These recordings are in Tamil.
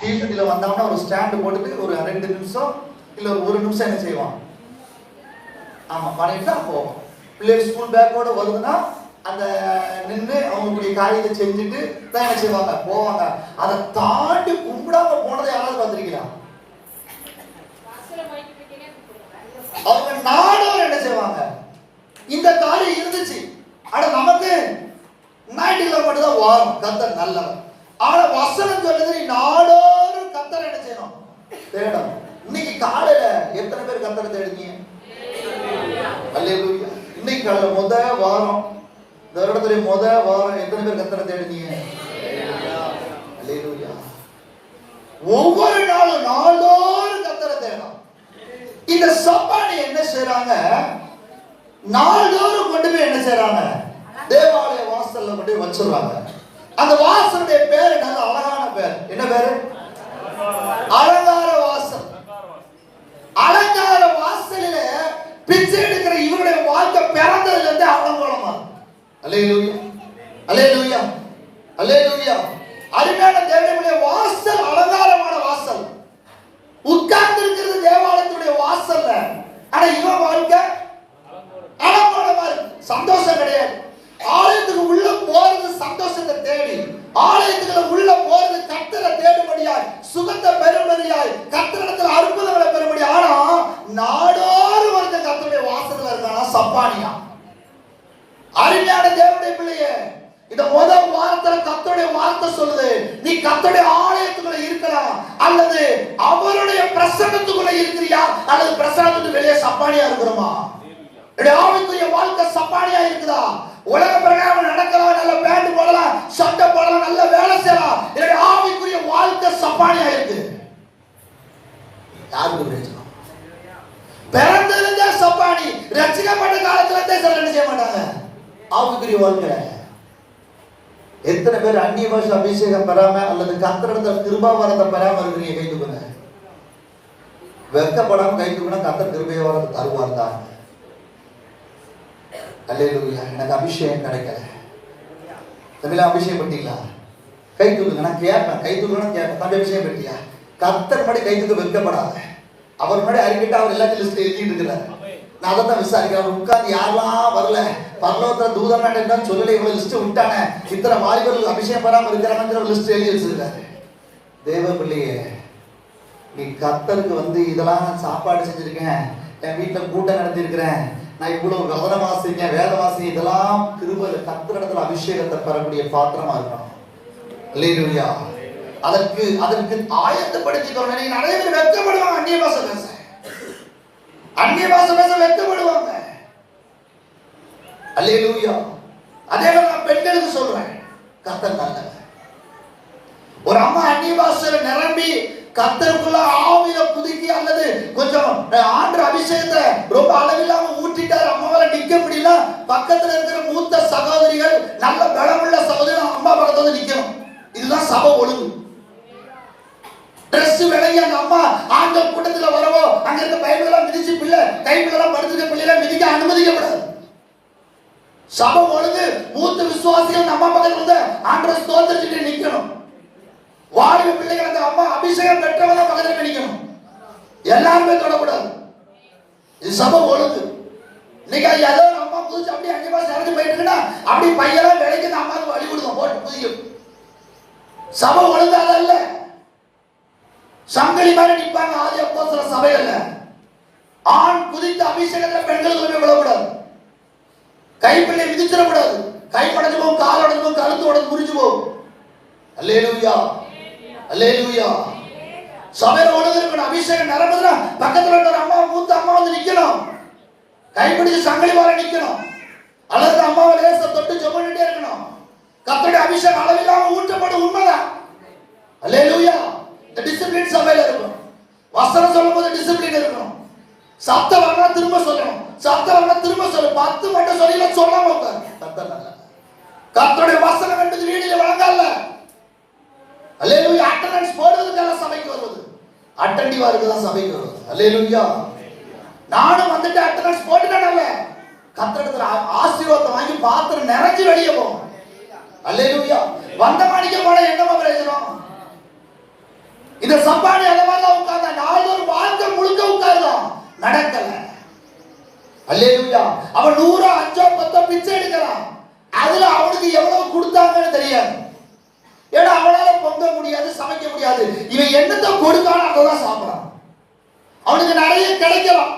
டியூஷன்ல வந்தவனா ஒரு ஸ்டாண்ட் போட்டுட்டு ஒரு 2 நிமிஷம் இல்ல ஒரு 1 நிமிஷம் என்ன செய்வான்? ஆமா பண்ணிட்டு தான் போவோம். பிள்ளைகள் ஸ்கூல் பேக்கோட வருதுன்னா அந்த நின்று அவங்களுடைய காரியத்தை செஞ்சுட்டு தான் என்ன செய்வாங்க? போவாங்க. அதை தாண்டி கும்பிடாம போனதை யாராவது பார்த்திருக்கீங்களா? அவங்க நாடோர் என்ன செய்வாங்க? இந்த காரியம் இருந்துச்சு. ஆனா நமக்கு ஞாயிற்றுக்கிழமை மட்டும் தான் வரும். கர்த்தர் நல்லவர். ஆனா வசனம் சொல்லுது நாடோறும் கர்த்தர் என்ன செய்யணும்? தேடணும். இன்னைக்கு காலையில எத்தனை பேர் கர்த்தரை தேடுனீங்க? அல்லேலூயா. இன்னைக்கு காலையில முதல் வாரம், இந்த வருடத்துடைய முதல் வாரம் எத்தனை பேர் கர்த்தரை தேடுனீங்க? அல்லேலூயா. ஒவ்வொரு நாளும் நாளோறும் கர்த்தரை தேடணும். இந்த சப்பானி என்ன செய்றாங்க? நாள்தோறும் கொண்டு போய் என்ன செய்றாங்க? தேவாலய வாசல்ல கொண்டு போய் வச்சிருவாங்க. அந்த வாசலுடைய பேரு நல்ல அழகான பேர். என்ன பேரு? அலங்கார வாசல். அலங்கார வாசலில பிச்சை எடுக்கிற இவருடைய வாழ்க்கை பிறந்ததுல இருந்து அலங்கோலமா. அல்லேலூயா, அல்லேலூயா, அல்லேலூயா. அருமையான தேவனுடைய வாசல் அலங்காரமான வாசல். உட்கார்ந்து இருக்கிறது தேவாலயத்துடைய வாசல்ல. ஆனா இவன் வாழ்க்கை அலங்கோலமா இருக்கு. சந்தோஷம் கிடையாது. ஆலயத்துக்கு உள்ள போறது சந்தோஷத்தை தேடி, ஆலயத்துக்குள்ள உள்ள போறது கர்த்தரை தேடும்படியாய், சுகத்தை பெறும்படியாய், கர்த்தரிடத்தில் அற்புதங்களை பெறும்படியாய். ஆனா நாடோறு வருது கர்த்தருடைய வாசல்ல இருக்கானா சப்பானியா? அருமையான தேவனுடைய பிள்ளையே, இந்த முதல் வாரத்துல கர்த்தருடைய வார்த்தை சொல்லுது, நீ கர்த்தருடைய ஆலயத்துக்குள்ள இருக்கலாம் அல்லது அவருடைய பிரசன்னத்துக்குள்ள இருக்கிறியா அல்லது பிரசன்னத்துக்கு வெளியே சப்பானியா இருக்கிறோமா? ஆவிக்குரிய வாழ்க்கை சப்பானியா இருக்குதா? உலக பிரகாரம் நடக்கலாம், நல்ல பேண்ட் போடலாம், சட்டை போடலாம், நல்ல வேலை செய்யலாம். என்னுடைய ஆவிக்குரிய வாழ்க்கை சப்பானியா இருக்கு. யாருக்கு பிரயோஜனம்? பிறந்திருந்தே சப்பானி, ரட்சிக்கப்பட்ட காலத்துல இருந்தே சிலர் என்ன செய்ய மாட்டாங்க? ஆவிக்குரிய வாழ்க்கை. எத்தனை பேர் அந்நிய பாஷை அபிஷேகம் பெறாம அல்லது கர்த்தரிடத்தில் கிருபாவரத்தை பெறாம இருக்கிறீங்க? கை தூக்குங்க. வெட்கப்படாம கை தூக்குனா கர்த்தர் கிருபாவரத்தை தருவார் தான். அல்லேலூயா. எனக்கு அபிஷேகம் கிடைக்கல. தமிழ அபிஷேகம் பெற்றீங்களா? கை தூக்குங்க. நான் கேட்பேன். கை தூக்குனா கேட்பேன். தம்பி அபிஷேகம் பெற்றியா? கர்த்தர் முன்னாடி கை தூக்க வெட்கப்படாத. அவர் முன்னாடி அறிக்கிட்டு அவர் எல்லாத்தையும் லிஸ்ட் எழுதிட்டு இருக்கிறார். நான் அதை தான் விசாரிக்கிறேன். உட்கார்ந்து யாரெல்லாம் வரல, பரலோகத்துல தூதனாட்ட இருந்தாலும் சொல்லல, இவ்வளவு லிஸ்ட் விட்டானே, இத்தனை வாலிபர்கள் அபிஷேகம் பெறாம இருக்கிறாங்கிற ஒரு லிஸ்ட் எழுதி வச்சிருக்காரு. தேவ பிள்ளையே, நீ கர்த்தருக்கு இதெல்லாம் சாப்பாடு செஞ்சிருக்கேன், என் வீட்டுல கூட்டம் நடத்திருக்கிறேன், நான் இவ்வளவு கவனம் வாசிங்க, வேத வாசிங்க, இதெல்லாம் கிருபையில கர்த்தரிடத்துல அபிஷேகத்தை பெறக்கூடிய பாத்திரமா இருக்கணும். அல்லேலூயா. அதற்கு ஆயத்தப்படுத்திக்கணும். நீங்க நிறைய பேர் வெட்கப்படுவாங்க. அந்நிய பாஷை பேச, அந்நிய பாஷை பேச வெட்கப்படுவாங்க. அல்லேலூயா. அதே நான் பெண்களுக்கு சொல்றேன், கர்த்தர் நல்லவர். ஒரு அம்மா அந்நிய பாஷையில நிரம்பி கர்த்தருக்குள்ள ஆவியில புதுக்கி அல்லது கொஞ்சம் ஆண்டு அபிஷேகத்தை ரொம்ப அளவில்லாம ஊற்றிட்டார், அம்மாவால நிக்க முடியல, பக்கத்துல இருக்கிற மூத்த சகோதரிகள் நல்ல பலமுள்ள சகோதரி அம்மா பக்கத்துல நிக்கணும். இதுதான் சபை ஒழுங்கு. டிரெஸ் விலகி அந்த அம்மா ஆண்கள் கூட்டத்துல வரவோ அங்க இருக்க பைபிளெல்லாம் மிதிச்சு பிள்ளை கைப்பிளெல்லாம் படுத்துக்க பிள்ளைகளை மிதிக்க அனுமதிக்கப்படாது. சபை ஒழுங்கு. மூத்த விசுவாசிகள் நம்ம பக்கத்துல வந்து ஆண்டவரை ஸ்தோத்திரிச்சுட்டு நிக்கணும். வாலிப பிள்ளைகள் அந்த அம்மா அபிஷேகம் பெற்றவங்க பக்கத்துல நிக்கணும். எல்லாருமே தொடக்கூடாது. இது சபை ஒழுங்கு. இன்னைக்கு ஏதோ அம்மா புதுச்சு அப்படி அங்கேமா சேர்ந்து போயிட்டு இருக்குன்னா அப்படி பையெல்லாம் விலைக்கு அந்த அம்மாவுக்கு வழி கொடுக்கும், போட்டு புதிக்கும். சபை ஒழுங்காத இல்ல, சங்கிலி மாதிரி நிற்பாங்க ஆதி அப்போஸ்தலர் சபையில. ஆண் குதித்த அபிஷேகத்துல பெண்களுக்கு விழக்கூடாது, கைப்பிள்ளை மிதிச்சிடக்கூடாது, கை உடைஞ்சு போகும், கால் உடைஞ்சு போகும், கழுத்து உடைஞ்சு முறிஞ்சு போகும். அல்லேலூயா, அல்லேலூயா. சபையில ஒழுங்கு இருக்கணும். அபிஷேகம் நிரம்புதுன்னா பக்கத்துல இருக்கிற அம்மா மூத்த அம்மா நிக்கணும், கைப்பிடிச்சு சங்கிலி வர நிக்கணும், அல்லது அம்மாவை லேச தொட்டு ஜெபம் இருக்கணும். கர்த்தருடைய அபிஷேகம் அளவில்லாம ஊற்றப்படும், உண்மைதான். அல்லேலூயா. இந்த டிசிப்ளின் சபையில இருக்கும். வசனம் சொல்லும் போது டிசிப்ளின் இருக்கணும். சத்தம் வரனா திரும்ப சொல்லணும், சத்தம் வரனா திரும்ப சொல்லணும். 10 மட்டும் சொல்லல சொல்லாம உட்காரு. கர்த்தருடைய வசனம் என்பது வீடில வழங்கல்ல. அல்லேலூயா. அட்டெண்டன்ஸ் போடுறதுக்காக சபைக்கு வருவது, அட்டெண்டிவா இருக்கதான் சபைக்கு வருவது. அல்லேலூயா. நானும் வந்துட்டு அட்டெண்டன்ஸ் போட்டுட்டேன்ல, கர்த்தரிடத்துல ஆசீர்வாதத்தை வாங்கி பாத்திரம் நிறைஞ்சு வெளியே போகும். அல்லேலூயா. வந்த மாணிக்க போட என்னமா பிரயோஜனம்? உலகம் நடக்கல. அல்லேலூயா. அவன் 100 5 10 பிச்சை எடுக்கிறான். அதுல அவனுக்கு எவ்வளவு கொடுத்தாங்கன்னு தெரியாது. ஏன்னா அவனால பொங்க முடியாது, சமைக்க முடியாது. இவன் என்னத்தை கொடுத்தானோ அதான் சாப்பிடான். அவனுக்கு நிறைய கிடைக்கலாம்.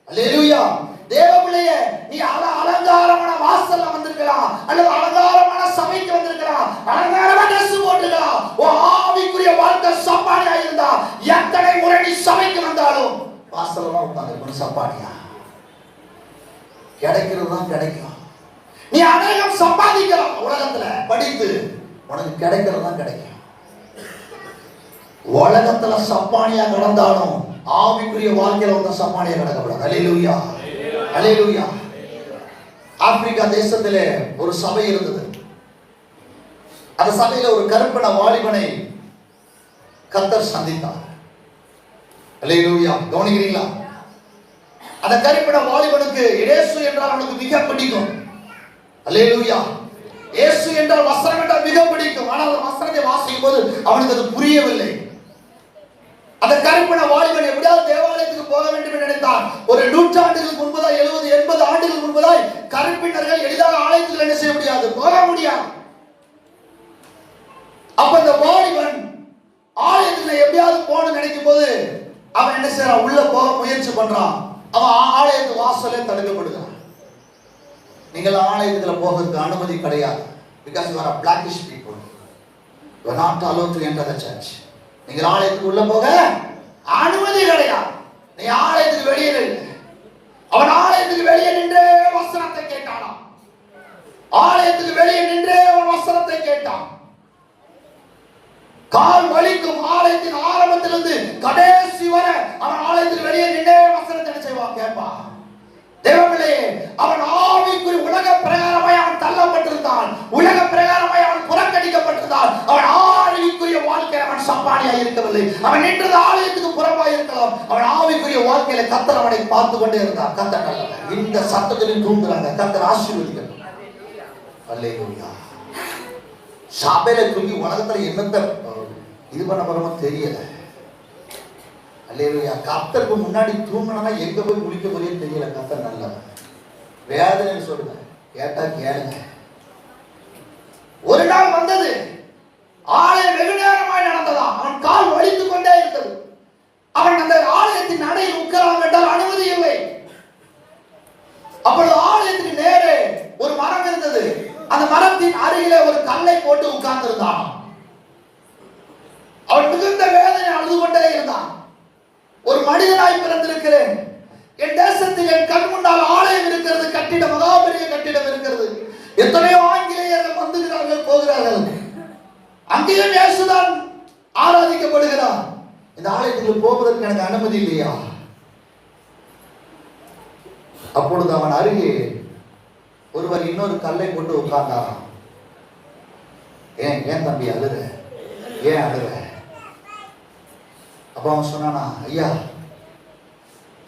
அல்லேலூயா. தேவ பிள்ளையே, நீ அலங்காரமான வாசல்ல வந்திருக்கலாம், அல்லது அலங்காரமான சபைக்கு வந்திருக்கலாம், அலங்காரமான ட்ரெஸ் போட்டுக்கலாம். ஆவிக்குரிய வாழ்க்கை சப்பானியா இருந்தா எத்தனை முறை நீ சபைக்கு வந்தாலும் வாசல்ல தான் உட்கார்ந்து சப்பானியா கிடைக்கிறது தான் கிடைக்கும். நீ அநேகம் சம்பாதிக்கலாம் உலகத்துல படித்து, உனக்கு கிடைக்கிறது தான் கிடைக்கும். உலகத்துல சப்பானியா நடந்தாலும் ஆவிக்குரிய வாழ்க்கையில வந்து சப்பானியா நடக்கப்படாது. அல்லேலூயா, அல்லேலூயா. ஆப்பிரிக்கா தேசத்திலே ஒரு சபை இருந்தது. அந்த சபையில ஒரு கருப்பின வாலிபனை கர்த்தர் சந்தித்தார். அல்லேலூயா. கவனிக்கிறீங்களா? அந்த கருப்பின வாலிபனுக்கு இயேசு என்றால் அவனுக்கு மிக பிடிக்கும். அல்லேலூயா. இயேசு என்றால் வசனம் என்றால் மிக பிடிக்கும். ஆனால் அந்த வசனத்தை வாசிக்கும் போது அவனுக்கு அது புரியவில்லை. அந்த கருப்பின வாலிபன் எப்படியாவது தேவாலயத்துக்கு போக வேண்டும் என்று நினைத்தான். ஒரு 100 ஆண்டுகளுக்கு முன்பதாய் 70 80 ஆண்டுகளுக்கு முன்பதாய் கருப்பினர்கள் எளிதாக ஆலயத்துக்கு என்ன செய்ய முடியாது, போக முடியாது. அப்ப இந்த வாலிபன் ஆலயத்துக்கு எப்படியாவது போகணும்னு நினைக்கும் போது அவன் என்ன செய்யறான், உள்ள போக முயற்சி பண்றான். அவன் ஆலயத்து வாசலே தடுக்கப்படுகிறான். நீங்கள் ஆலயத்துல போகிறதுக்கு அனுமதி கிடையாது. because you are a blackish people, you are not allowed to enter the church. நீங்கள் ஆலயத்துக்கு உள்ள போக அனுமதி கிடையாது. நீ ஆலயத்துக்கு வெளியே நின்று. அவன் ஆலயத்துக்கு வெளியே நின்று வசனத்தை கேட்டானாம். ஆலயத்துக்கு வெளியே நின்று அவன் வசனத்தை கேட்டான். கால் வலிக்கும். ஆலயத்தின் ஆரம்பத்திலிருந்து கடைசி வரை அவன் ஆலயத்துக்கு வெளியே நின்று வசனத்தை செய்வான், கேட்பான். தேவர்களே, அவன் ஆவிக்குரிய உலக பிரகாரமாய் அவன் தள்ளப்பட்டிருந்தான். உலக பிரகாரமாய் அவன் புறக்கணிக்கப்பட்டிருந்தான். அவன் ஆவிக்குரிய வாழ்க்கையில் அவன் சம்பானியா இருக்கவில்லை. அவன் நின்றது ஆலயத்துக்கு புறம்பாய் இருக்கலாம். அவன் ஆவிக்குரிய வாழ்க்கையில கர்த்தர் அவனை பார்த்து கொண்டே இருந்தான். கர்த்தர் நல்லவர். இந்த சத்தத்திலும் தூங்குறாங்க. கர்த்தர் ஆசீர்வதிக்கட்டும். அல்லேலூயா. சபையில தூங்கி உலகத்துல என்னத்தை இது பண்ண போறோமோ தெரியல. அல்லேலூயா. கர்த்தருக்கு முன்னாடி தூங்கணும்னா எங்க போய் குளிக்க போறே தெரியல. கர்த்தர் நல்லவர். வேதனை சொல்லுங்க, கேட்டா கேளுங்க. ஒரு நாள் வந்தது, ஆலயம் வெகு நேரமாய் நடந்ததா. அவன் கால் வலித்துக் கொண்டே இருந்தது. அவன் அந்த ஆலயத்தின் நடையில் உட்கார என்றால் அனுமதி இல்லை. அப்பொழுது ஆலயத்துக்கு நேரே ஒரு மரம் இருந்தது. அந்த மரத்தின் அருகிலே ஒரு கல்லை போட்டு உட்கார்ந்து இருந்தான். அவன் மிகுந்த வேதனை அழுது கொண்டே இருந்தான். ஒரு மனிதனாய் பிறந்திருக்கிறேன். என் தேசத்தில் என் கண் முன்னால் ஆலயம் இருக்கிறது, கட்டிடம், மகாபெரிய கட்டிடம் இருக்கிறது. எத்தனையோ ஆங்கிலேயர்கள் வந்துகிறார்கள், போகிறார்கள். அங்கேயும் இயேசுதான் ஆராதிக்கப்படுகிறார். இந்த ஆலயத்துக்கு போவதற்கு எனக்கு அனுமதி இல்லையா? அப்பொழுது அவன் அருகே ஒருவர் இன்னொரு கல்லை கொண்டு உட்கார்ந்தாராம். ஏன் தம்பி அழுற? ஏன் அழுற? அப்ப அவன் சொன்னானா, ஐயா,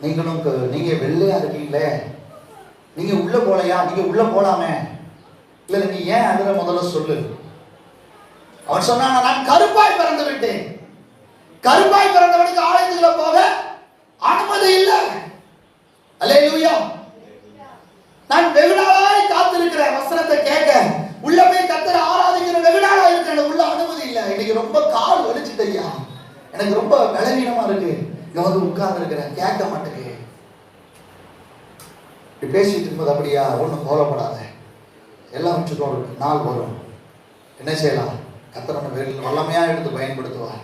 நீங்க வெள்ளையா இருக்கீங்களே, நீங்க உள்ள போலையா? நீங்க உள்ள போலாமே. இல்ல நீ ஏன் அழுற முதல்ல சொல்லு. அவன் சொன்னானா, நான் கருப்பாய் பிறந்து விட்டேன். கருப்பாய் பிறந்தவனுக்கு ஆலயத்துக்குள்ள போக அனுமதி இல்லை. அல்லேலூயா. நான் வெகு நாளாய் காத்திருக்கிறேன் வசனத்தை கேட்க, உள்ள போய் கர்த்தரை ஆராதிக்கிற வெகு நாளா இருக்கிறேன், உள்ள அனுமதி இல்லை. இன்னைக்கு ரொம்ப கால் வலிச்சுட்டு ஐயா, எனக்கு ரொம்ப பலவீனமா இருக்கு, இங்க வந்து உட்கார்ந்து இருக்கிறேன், கேட்க மாட்டேங்க. இப்படி பேசிட்டு இருக்கும்போது அப்படியா, ஒன்றும் கோலப்படாத, எல்லாம் வச்சுக்கோ, நாள் வரும். என்ன செய்யலாம்? கர்த்தரோட வல்லமையா எடுத்து பயன்படுத்துவார்.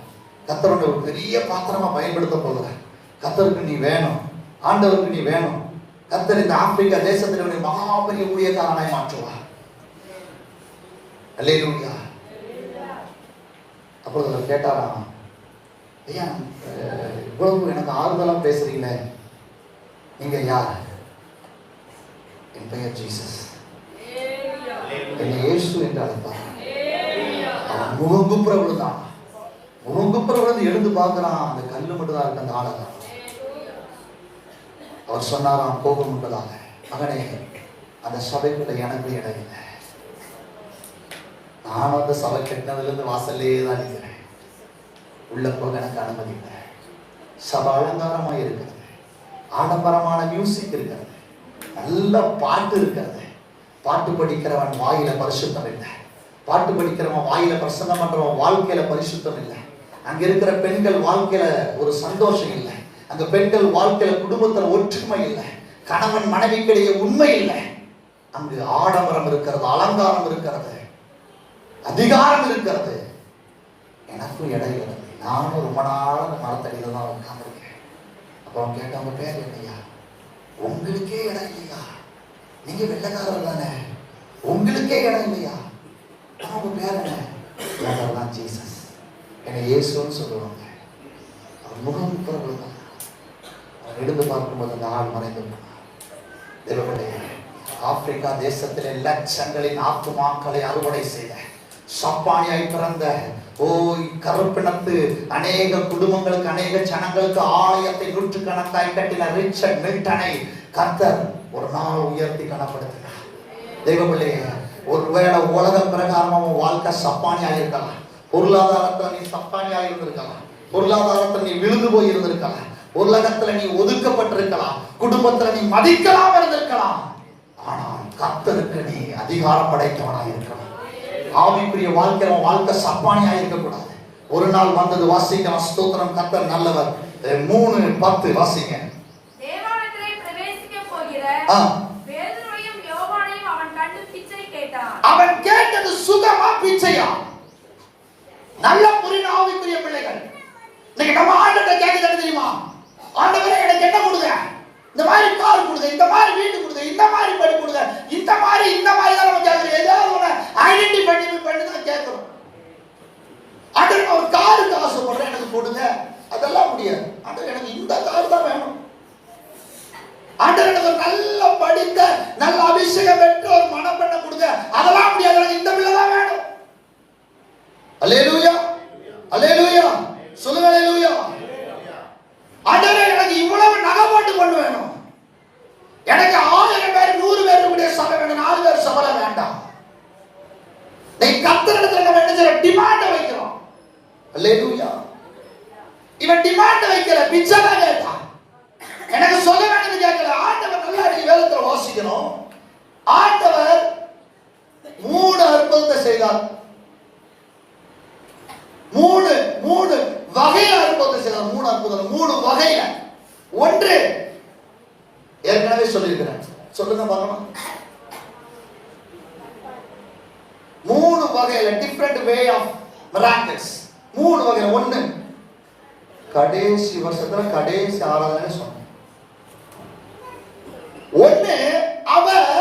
கர்த்தரோட ஒரு பெரிய பாத்திரமா பயன்படுத்த போகிறார். கர்த்தருக்கு நீ வேணும், ஆண்டவருக்கு நீ வேணும். கர்த்தர் இந்த ஆப்பிரிக்கா தேசத்தில் மகாபெரிய ஊழியக்காரனாய் மாற்றுவார். அல்லேலூயா. அப்பொழுது அவர் கேட்டாராம், ஐயா, இவ்வளவு எனக்கு ஆறுதலாம் பேசுறீங்களே, நீங்க யார்? என் பெயர் ஜீசஸ், என்னை இயேசு என்று அழைப்பார். அவன் முகங்குப்புற விழுந்தான். முகங்குப்புற விழுந்து எழுந்து பார்க்கிறான். அந்த கல்லு மட்டும் தான் இருக்கு, அந்த ஆளதான். அவர் சொன்னாராம் போக முன்பதாக, மகனே, அந்த சபைக்குள்ள எனக்கு இடம் இல்லை. நான் அந்த சபை கட்டினதுலேருந்து வாசல்லே தான் இருக்கிறேன். உள்ள போக எனக்கு அனுமதி இல்லை. சபை அலங்காரமாக இருக்கிறது. ஆடம்பரமான மியூசிக் இருக்கிறது, நல்ல பாட்டு இருக்கிறது. பாட்டு படிக்கிறவன் வாயில பரிசுத்தம் இல்லை, பாட்டு படிக்கிறவன் வாயில பிரசங்கம் பண்றவன் வாழ்க்கையில பரிசுத்தம் இல்லை. அங்க இருக்கிற பெண்கள் வாழ்க்கையில ஒரு சந்தோஷம் இல்லை, அங்க பெண்கள் வாழ்க்கையில குடும்பத்துல ஒற்றுமை இல்லை, கணவன் மனைவிக்கிடையே உண்மை இல்லை. அங்கு ஆடம்பரம் இருக்கிறது, அலங்காரம் இருக்கிறது, அதிகாரம் இருக்கிறது. எனக்கும் இடையில நானும் ரொம்ப நாள் அந்த மரத்தடியில தான் உட்கார்ந்துருக்கேன். அப்போ அவன் கேட்ட, உங்க பேர் என்னையா? உங்களுக்கே இடம் இல்லையா? நீங்க வெள்ளக்காரர் தானே, உங்களுக்கே இடம் இல்லையா? உங்க பேர் என்ன? தான் ஜீசஸ், என்னை இயேசுன்னு சொல்லுவாங்க. அவர் முகம் தான் அவர் எடுத்து பார்க்கும்போது அந்த ஆள் மறைந்து தேவனுடைய ஆப்பிரிக்கா தேசத்திலே லட்சங்களின் ஆத்துமாக்களை அறுவடை செய்த சப்பானியாய் பிறந்த கருப்பினத்து அநேக குடும்பங்களுக்கு, அநேக ஜனங்களுக்கு ஆலயத்தை நூற்றுக்கணக்காய் கட்டின ரிச்சர்ட் மில்டனை கர்த்தர் ஒரு நாள் உயர்த்தி கனப்படுத்தினார். தேவபிள்ளையே, ஒருவேளை உலக பிரகாரம் வாழ்க்கை சப்பானியா இருக்கலாம், பொருளாதாரத்துல நீ சப்பானியா இருந்திருக்கலாம், பொருளாதாரத்துல நீ விழுந்து போய் இருந்திருக்கலாம், உலகத்துல நீ ஒதுக்கப்பட்டிருக்கலாம், குடும்பத்துல நீ மதிக்கலாம் இருந்திருக்கலாம். ஆனால் கர்த்தருக்கு நீ அதிகாரம் படைத்தவனா இருக்கலாம். ஆவிக்குரிய வாழ்க்கை சப்பானியா இருக்கக்கூடாது. ஒரு நாள் வந்தது, வாசிக்கலாம். ஸ்தோத்திரம், கர்த்தர் நல்லவர். 3:10 வாசிங்க. தேவாலயத்திலே பிரவேசிக்க போகிற பேதுருவையும் யோவானையும் அவன் கண்டு பிச்சை கேட்டான். அவன் கேட்டது சுகமா பிச்சையா? நல்ல புரிந்த ஆவிக்குரிய பிள்ளைகள், இன்னைக்கு நம்ம ஆண்டவரை கேட்கிறது தெரியுமா? ஆண்டவரே எனக்கு என்ன கொடுங்க, இந்த மாதிரி கார் கொடுங்க, இந்த மாதிரி வீடு கொடுங்க, இந்த மாதிரி படி கொடுங்க, இந்த மாதிரி தான் நம்ம கேட்கிறோம். ஏதாவது ஒன்று ஐடென்டிஃபை பண்ணி தான் கேட்கிறோம். ஆண்டவர் ஒரு காருக்கு ஆசைப்படுறேன், எனக்கு கொடுங்க, அதெல்லாம் முடியாது. ஆண்டவர் எனக்கு இந்த கார் தான் வேணும். ஆண்டவர் எனக்கு நல்ல படித்த நல்ல அபிஷேகம் பெற்ற ஒரு மனப்பெண்ணை கொடுங்க, அதெல்லாம் முடியாது. எனக்கு இந்த பிள்ளை தான் வேணும். அல்லேலூயா, அல்லேலூயா, சொல்லுங்க அல்லேலூயா. ஆண்டவரே எனக்கு இவ்வளவு நகை போட்டு கொண்டு வேணும், எனக்கு 1000 பேர் 100 பேர் சபை வேணும், 4 பேர் சபை வேண்டாம். நீ கர்த்தரிடத்துல நம்ம என்ன செய்யறோம்? டிமாண்ட் வைக்கிறோம். அல்லேலூயா. இவன் டிமாண்ட் வைக்கிற, பிச்சை தான் கேட்டான். எனக்கு சொல்ல வேணும்னு கேட்கல. ஆண்டவர் நல்லா வேதத்துல வாசிக்கணும். ஆண்டவர் 3 அற்புதத்தை செய்தார். 3 வகையில அற்புதத்தை செய்தார். 3 அற்புதம், 3 வகையில. ஒன்று ஏற்கனவே சொல்லியிருக்கிறேன், சொல்லுங்க பார்க்கலாம். 3 வகையில, டிஃபரெண்ட் வே ஆஃப் மிராக்கிள்ஸ். 3 வகையில. ஒன்று கடைசி வருஷத்துல கடைசி ஆராதனை சொன்னேன். ஒன்று, அவர்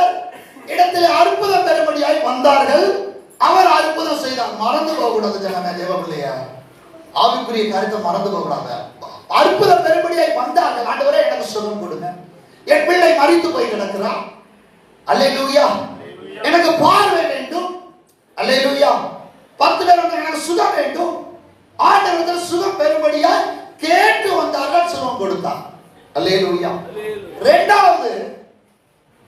இடத்துல அற்புதம் பெறும்படியாய் வந்தார்கள், அவர் அற்புதம் செய்தார். மறந்து போக கூடாது ஜனமே, தேவபிள்ளையா, ஆவிக்குரிய கருத்தை மறந்து போக கூடாது. அற்புதம் பெறும்படியாய் வந்தார்கள். ஆண்டவரே எனக்கு சுகம் கொடுங்க, என் பிள்ளை மரித்து போய் கிடக்கிறான், அல்லேலூயா, எனக்கு பார்வை வேண்டும், அல்லேலூயா, 10 பேர் வந்து எனக்கு சுகம் வேண்டும். ஆண்டவர் சுகம் பெறும்படியாய் கேட்டு வந்தார்கள், சுகம் கொடுத்தார். அல்லேலூயா. இரண்டாவது,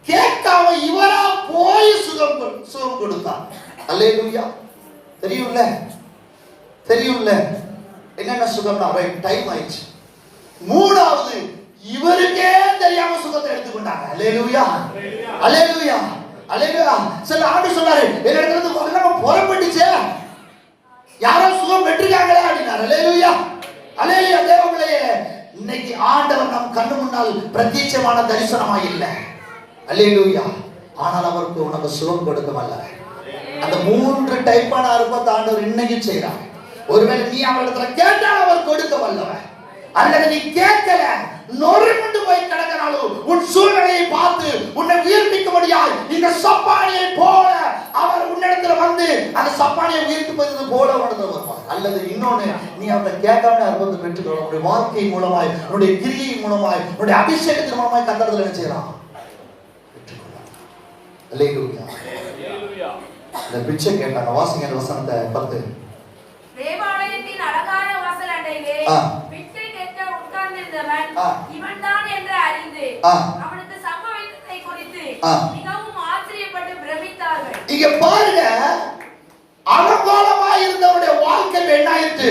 கேட்காம இவரா போய் சுகம் கொடுத்தார். அல்லேலூயா. தெரியும்ல, தெரியும்ல என்னென்ன சுகம்னா, ரைட் டைம் ஆயிடுச்சு. மூணாவது, இவருக்கே தெரியாம சுகத்தை எடுத்துக்கொண்டாங்க. அல்லேலூயா, அல்லேலூயா, அல்லேலூயா. சில ஆண்டு சொன்னாரு, என்னிடத்துல வல்லமை புறப்பட்டுச்சே, யாரோ சுகம் பெற்றிருக்காங்களே அப்படின்னாரு. அல்லேலூயா, அல்லேலூயா. தேவபிள்ளையே, இன்னைக்கு ஆண்டவர் நம் கண்ணு முன்னால் பிரத்யட்சமான தரிசனமா இல்லை. அல்லேலூயா. ஆனால் அவருக்கு உனக்கு சுகம் கொடுக்க வல்லவர். அந்த 3 டைப்பான அற்புதத்தை ஆண்டவர் இன்னைக்கு செய்றார். ஒருவேளை நீ அவரிடத்துல கேட்டால் அவர் கொடுக்க வல்லவர், அல்லது நீ கேட்கல நொறுங்குண்டு போய் கிடக்கிறாலும் உன் சூழ்நிலையை பார்த்து உன்னை உயிர்ப்பிக்கும்படியாய் இந்த சப்பானியை போல அவர் உன்னிடத்துல வந்து அந்த சப்பானியை உயிர்ப்பிப்பது போல உணர்ந்து வருவார். அல்லது இன்னொன்னு, நீ அவரை கேட்காம அற்புதத்தை பெற்றுக்கொள்ள உன்னுடைய வாழ்க்கை மூலமாய், உன்னுடைய கிரியை மூலமாய், உன்னுடைய அபிஷேகத்தின் மூலமாய் கர்த்தர் என்ன செய்யலாம்? அல்லேலூயா. இந்த பிச்சை கேட்டாங்க. வாசிங்க அந்த வசனத்தை 10. தேவாலயத்தின் அலங்கார வாசல் அண்டையிலே பிச்சை கேட்க உட்கார்ந்திருந்தவன் இவன்தான் என்று அறிந்து அவனுக்கு சம்பவித்ததை குறித்து மிகவும் ஆச்சரியப்பட்டு பிரமித்தார்கள். இங்க பாருங்க, அலங்கோலமாய் இருந்தவனுடைய வாழ்க்கை என்ன ஆயிற்று?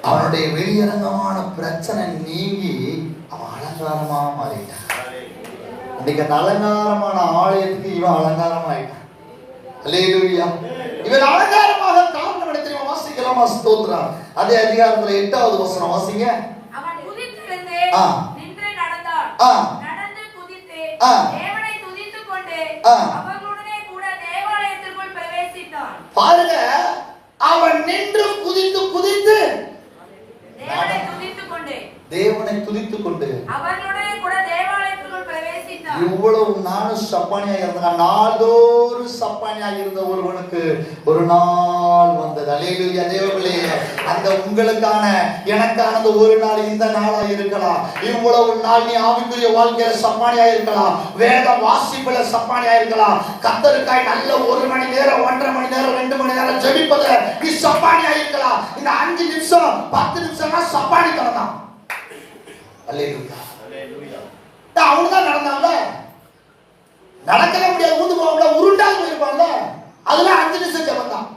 அவனுடைய வெளியரங்கமான பிரச்சனை நீங்கி அவன் அலங்காரமா மாறிட்டான். இன்னைக்கு அந்த அலங்காரமான ஆலயத்துக்கு இவன் அலங்காரமாயிட்டான். அல்லேலூயா. இவன் அலங்காரமாக காரணம் என்ன தெரியுமா? வாசிக்கலாமா? ஸ்தோத்திரம். அதே அதிகாரத்துல 8வது வசனம் வாசிங்க. அவன் குதித்தெழுந்து நின்று நடந்தான். நடந்து குதித்து தேவனை துதித்துக் கொண்டு அவர்களுடனே கூட தேவாலயத்திற்குள் பிரவேசித்தான். பாருங்க, அவன் நின்று குதித்து குதித்து தேவனை துதித்துக் கொண்டு அவர்களுடனே கூட தேவாலயத்திற்குள் பிரவேசித்தான். இவ்வளவு நானும் சப்பானியா இருந்தாங்க. நாள்தோறும் சப்பானியா இருந்த ஒருவனுக்கு ஒரு நாள் வந்தது. அல்லேலூயா. தேவர்களே, அந்த உங்களுக்கான எனக்கானது ஒரு நாள் இந்த நாளா இருக்கலாம். இவ்வளவு நாள் நீ ஆவிக்குரிய வாழ்க்கையில சப்பானியா இருக்கலாம், வேத வாசிப்புல சப்பானியா இருக்கலாம். கர்த்தருக்காய் நல்ல 1 மணி நேரம் 1.5 மணி நேரம் 2 மணி நேரம் ஜெபிப்பதுல நீ சப்பானியா இருக்கலாம். இந்த 5 நிமிஷம் 10 நிமிஷம் சப்பானி தான். அல்லேலூயா. அவனுதான் நடந்தான்ல, நடக்கவே முடியாது, ஊந்து போவான்ல, உருண்டால் போயிருப்பான்ல, அதெல்லாம் 5 நிமிஷம் ஜெபம் தான்.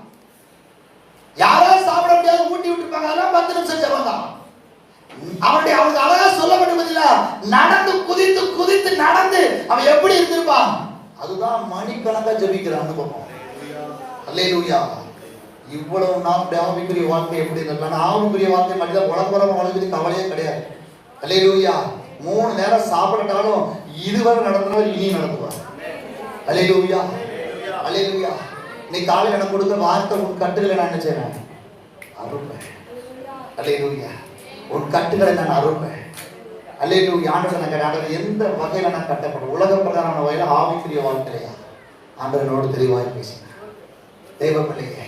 யாராவது சாப்பிட முடியாது ஊட்டி விட்டுருப்பாங்க, அதெல்லாம் 10 நிமிஷம் ஜெபம் தான். அவனுக்கு அழகா சொல்லப்பட்டதில்ல, நடந்து குதித்து குதித்து நடந்து அவன் எப்படி இருந்திருப்பான், அதுதான் மணிக்கணக்கா ஜெபிக்கிற அனுபவம். அல்லேலூயா. இவ்வளவு நாம் ஆவிக்குரிய வாழ்க்கை எப்படி இருக்கலாம்? ஆவிக்குரிய வாழ்க்கை மட்டும் உலகபரமா வாழ்க்கை கவலையே கிடையாது. அல்லேலூயா. 3 நேரம் சாப்பிடட்டாலும் இதுவரை நடந்தவர் இனி நடத்துவார். அல்லேலூயா. அல்லேலூயா. நீ காலையில் எனக்கு கொடுக்க வார்த்தை உன் கட்டுகளை நான் என்ன செய்றேன்? அறுப்பேன். அல்லேலூயா. உன் கட்டுகளை நான் அறுப்பேன். அல்லேலூயா. ஆண்டவர் எந்த வகையில நான் கட்டப்படும்? உலக பிரகாரமான வகையில ஆவிக்குரிய வாழ்க்கையா? ஆண்டவனோடு தெளிவாய் பேசினேன். தெய்வ பிள்ளையே,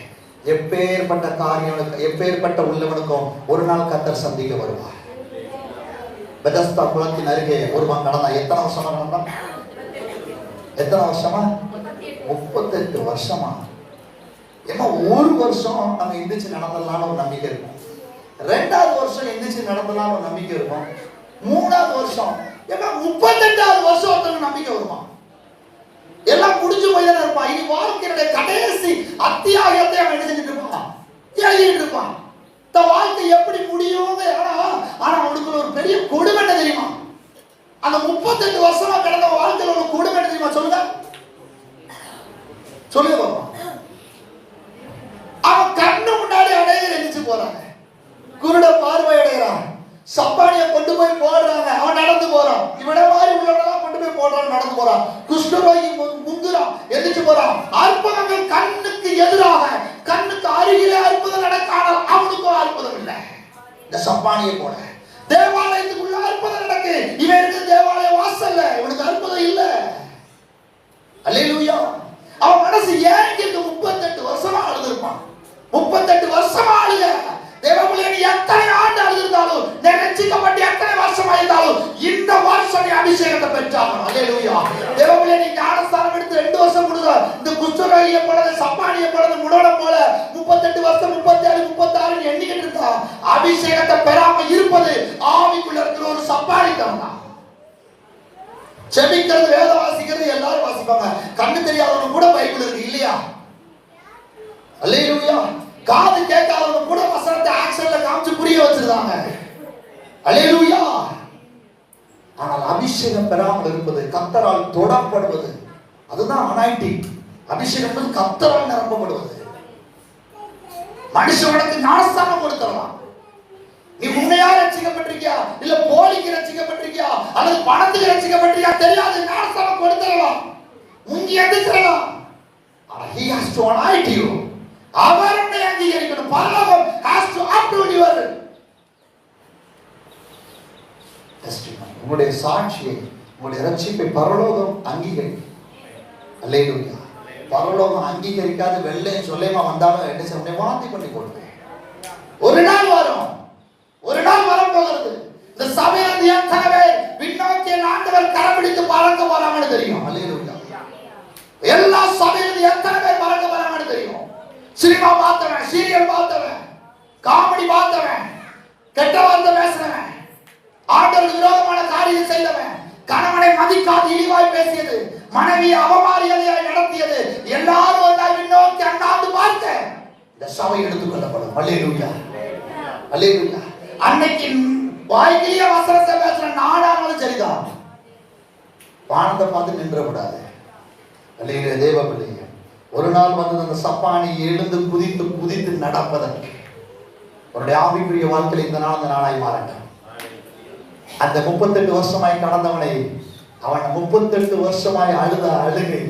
எப்பேற்பட்ட காரியங்களுக்கு எப்பேற்பட்ட உள்ளவனுக்கும் ஒரு நாள் கர்த்தர் சந்திக்க வருவார். பெதஸ்தா குளத்தின் அருகே ஒருவன் கடந்தான். எத்தனை வருஷமா கடந்தான்? எத்தனை வருஷமா? 38 வருஷமா. ஏமா ஒரு வருஷம் நம்ம எந்திரிச்சு நடந்தலான்னு ஒரு நம்பிக்கை இருக்கும். 2வது வருஷம் எந்திரிச்சு நடந்தலான்னு ஒரு நம்பிக்கை இருக்கும். 3வது வருஷம் ஏமா 38வது வருஷம் ஒருத்தவங்க நம்பிக்கை வருமா? எல்லாம் முடிஞ்சு போய் தானே இருப்பான். இனி வாழ்க்கையுடைய கடைசி அத்தியாயத்தை அவன் என்ன செஞ்சுட்டு இருப்பான்? எழுதிட்டு இருப்பான். வாழ்க்கை எப்படி முடியும்? ஆனா அவனுக்கு ஒரு பெரிய கொடுமை என்ன தெரியுமா? அந்த 38 வருஷமா கடந்த வாழ்க்கையில ஒரு கொடுமை என்ன தெரியுமா? சொல்லுங்க சொல்லுங்க பாப்பா. அவன் கண்ணு முன்னாடி அடையிற எந்திரிச்சு போறாங்க, குருட பார்வை அடைகிறான், சப்பானிய கொண்டு போய் போடுறாங்க, அவன் நடந்து போறான். இவன மாதிரி உள்ளவனெல்லாம் கொண்டு போய் போடுறான், நடந்து போறான். குஷ்டரோகி முங்குறான், எந்திரிச்சு போறான். அற்புதங்கள் கண்ணுக்கு எதிராக, கண்ணுக்கு அருகிலே அற்புதம் நடக்காமல் அவனுக்கும் அற்புதம் இல்லை. இந்த சப்பானியை போல தேவாலயத்துக்குள்ள அற்புதம் நடக்கு, இவன் இருக்கு தேவாலய வாசல்ல, இவனுக்கு அற்புதம் இல்ல. அல்லேலூயா. அவன் மனசு ஏங்கி 38 வருஷமா அழுதுருப்பான். 38 வருஷமா அழுக. தேவபிள்ளையே, நீ எத்தனை ஆண்டு அழுதிருந்தாலும், நீ ரட்சிக்கப்பட்டு எத்தனை வருஷமா இருந்தாலும் இந்த வருஷம் நீ அபிஷேகத்தை பெற்றாகணும். அல்லேலூயா. தேவபிள்ளையே, நீ ஞானஸ்தானம் எடுத்து 2 வருஷம் கொடுங்க. இந்த குஷ்டரோகியை போல, சப்பானியை போல, முடோனை போல 38 வருஷம் 37 36 எண்ணிக்கிட்டு இருந்தா அபிஷேகத்தை பெறாம இருப்பது ஆவிக்குள்ள இருக்கிற ஒரு சப்பானி தான். செபிக்கிறது, வேத வாசிக்கிறது எல்லாரும் வாசிப்பாங்க. கண்ணு தெரியாதவங்க கூட பைபிள் இருக்கு இல்லையா? அல்லேலூயா. காது கேட்காதவங்க கூட வசனத்தை ஆக்ஷன்ல காமிச்சு புரிய வச்சிருக்காங்க. அல்லேலூயா. ஆனால் அபிஷேகம் பெறாமல் இருப்பது, கர்த்தரால் தொடப்படுவது, அதுதான் அனாயிண்டிங். அபிஷேகம் கர்த்தரால் நிரப்பப்படுவது. மனுஷனுக்கு ஞானஸ்தானம் கொடுக்கலாம். நீ உண்மையா ரட்சிக்கப்பட்டிருக்கியா, இல்ல போலிக்கு ரட்சிக்கப்பட்டிருக்கியா, அல்லது பணத்துக்கு ரட்சிக்கப்பட்டிருக்கியா தெரியாது, ஞானஸ்தானம் கொடுத்துடலாம், முங்கி எதிர்க்கலாம். He has to anoint you. அவருடைய அங்கீகரிக்கணும். பரலோகம் has to approve your testimony. உங்களுடைய சாட்சியை, உங்களுடைய ரட்சிப்பை பரலோகம் அங்கீகரிக்கும். அல்லேலூயா. பரலோகம் அங்கீகரிக்காத வெள்ளை சொல்லேமா வந்தாலும் என்ன செய்ய வாந்தி பண்ணி போடுவேன். ஒரு நாள் வரும், ஒரு நாள் வரப்போகிறது. இந்த சபையில் எத்தனை பின்னோக்கிய ஆண்டவர் கரப்பிடித்து பறக்க போறாங்கன்னு தெரியும். அல்லேலூயா. எல்லா சபையிலும் எத்தனை பேர் பறக்க போறாங்கன்னு தெரியும். சினிமா பார்த்தவன், சீரியல் பார்த்தவன், காமெடி பார்த்தவன், கெட்ட வார்த்தை பேசுறவன், ஆண்டவருக்கு விரோதமான காரியம் செய்தவன், கணவனை மதிக்காது இழிவாய் பேசியது, மனைவியை அவமாரியாதையாய் நடத்தியது, எல்லாரும் வந்தால் பின்னோக்கி அண்ணாந்து பார்க்க இந்த சபை எடுத்துக் கொள்ளப்படும். அல்லேலூயா. அல்லேலூயா. அன்னைக்கு வாய்க்கிலேயே வசனத்தை பேசுற நாடானாலும் சரிதான். வானத்தை பார்த்து நின்றக்கூடாது. அல்லேலூயா. தேவ பிள்ளைங்க, ஒரு நாள் வந்து அந்த சப்பானி எழுந்து குதித்து குதித்து நடப்பதற்கு அவருடைய ஆவிக்குரிய வாழ்க்கையில் இந்த நாள் அந்த நாளாய் மாறட்டும். அந்த 38 வருஷமாய் கடந்தவனை, அவன் 38 வருஷமாய் அழுத அழுகை,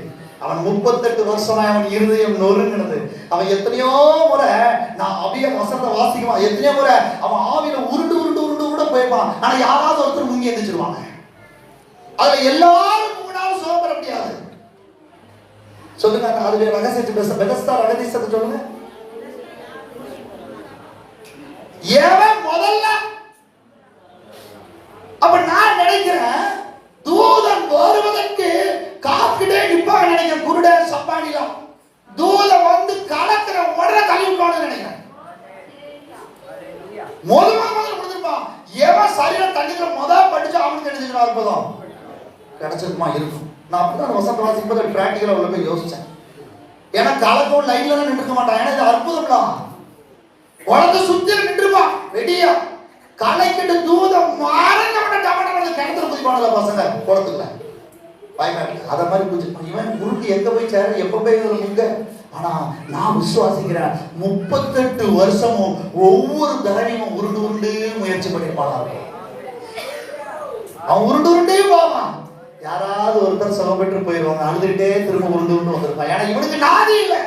அவன் 38 வருஷமாய் அவன் இருதயம் நொறுங்கினது. அவன் எத்தனையோ முறை, நான் அபிய வசனத்தை வாசிக்குவான், எத்தனையோ முறை அவன் ஆவியில உருண்டு உருண்டு உருண்டு உருண்டு போயிருப்பான். ஆனா யாராவது ஒருத்தர் முங்கி எந்திரிச்சிருவாங்க. அதுல எல்லாரும் முன்னாலும் சுகம் பெற முடியாது. சொல்லுங்க, அதுல ரகசியத்தை பேச பெதஸ்தா ரகசியத்தை சொல்லுங்க. ஏவன் முதல்ல, அப்ப நான் நினைக்கிறேன் தூதன் வருவதற்கு காக்கிட்டே நிப்பாங்க நினைக்கிறேன். குருட சப்பானில தூதன் வந்து கலக்கிற உடனே கழிவுக்கான நினைக்கிறேன். முதல்ல கொடுத்துருப்பான். எவன் சரியா தண்ணிக்கிற முதல் படிச்சு அவனுக்கு எழுதிக்கணும். அற்புதம் கிடைச்சிருக்குமா இருக்கும். நான் அப்பதான் வசந்த வாசிக்கும் போது பிராக்டிக்கலா உள்ள போய் யோசிச்சேன். ஏன்னா கலக்கும் லைன்ல தான் நின்றுக்க மாட்டான். ஏன்னா இது அற்புதம் தான். உலகத்தை சுத்தி நின்றுப்பான் ரெடியா. கலைக்கிட்டு தூதம் மாறங்கப்பட்ட டமடமட கிணத்துல குதிப்பானல பசங்க குளத்துக்குள்ள பயமாட்டு. அத மாதிரி குதிப்பான். இவன் குருட்டு எங்க போய் சேர எப்ப போய் முங்க. ஆனா நான் விசுவாசிக்கிறேன் 38 வருஷமும் ஒவ்வொரு தடவையும் உருண்டு உருண்டு முயற்சி பண்ணிருப்பான். அவன் உருண்டு உருண்டே போவான். யாராவது ஒருத்தர் சுகம் பெற்று போயிடுவாங்க. அழுதுகிட்டே திரும்ப உருண்டு உருண்டு வந்திருப்பான். ஏன்னா இவனுக்கு நாதி இல்லை.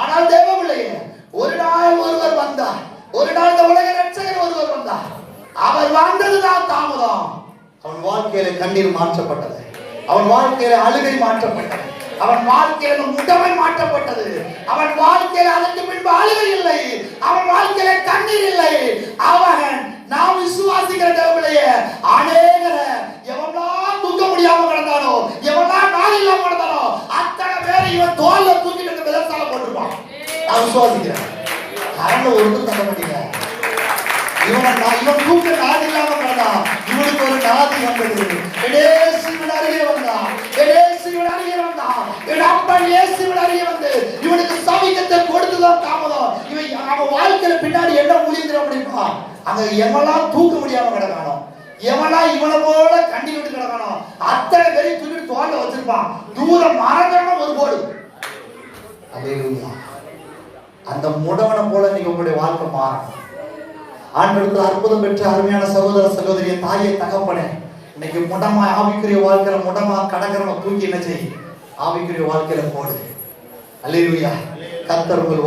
ஆனால் தேவ பிள்ளையே, ஒரு நாள் ஒருவர் வந்தார். ஒரு நாள் இந்த உலக ரட்சகர் ஒருவர் வந்தார். அவர் வந்ததுதான் தாமதம். அவன் வாழ்க்கையில கண்ணீர் மாற்றப்பட்டது. அவன் வாழ்க்கையில அழுகை மாற்றப்பட்டது. அவன் வாழ்க்கையில முடமை மாற்றப்பட்டது. அவன் வாழ்க்கையில அதற்கு பின்பு அழுகை இல்லை. அவன் வாழ்க்கையில கண்ணீர் இல்லை. அவன் நாம் விசுவாசிக்கிற தேவனையே அநேகரை எவெல்லாம் தூக்க முடியாம கிடந்தானோ, எவெல்லாம் நாள் இல்லாம கிடந்தானோ, அத்தனை பேரை இவன் தோல்ல தூக்கிட்டு விதத்தால போட்டிருப்பான். நான் விசுவாசிக்கிறேன். கரண்ட ஒருத்தர் தர மாட்டீங்க. இவன் தூக்க நாதி இல்லாம கிடந்தான். இவனுக்கு ஒரு நாதி வந்தது. இயேசுவின் அருகே வந்தான். இயேசுவின் அருகே வந்தான். என் அப்பன் இயேசுவின் அருகே வந்து இவனுக்கு சமீபத்தை கொடுத்துதான் தாமதம். இவன் அவன் வாழ்க்கையில பின்னாடி என்ன முடிந்துடும் அப்படின்னா, அங்க எவெல்லாம் தூக்க முடியாம கிடக்கானோ, எவெல்லாம் இவனை போல கண்ணி விட்டு கிடக்கானோ, அத்தனை பேரையும் தூக்கிட்டு தோல்ல வச்சிருப்பான். தூரம் மறந்தான ஒரு போடு. அல்லேலூயா. அந்த முடவனை போல நீங்க உங்களுடைய வாழ்க்கை மாறணும். ஆண்டவருக்கு அற்புதம் பெற்ற அருமையான சகோதர சகோதரிய தாயை தகப்பனே, இன்னைக்கு முடமா ஆவிக்குரிய வாழ்க்கையில முடமா கடற்கரை தூக்கி என்ன செய்ய ஆவிக்குரிய வாழ்க்கையில போடு. அல்லேலூயா. கர்த்தர் உங்கள்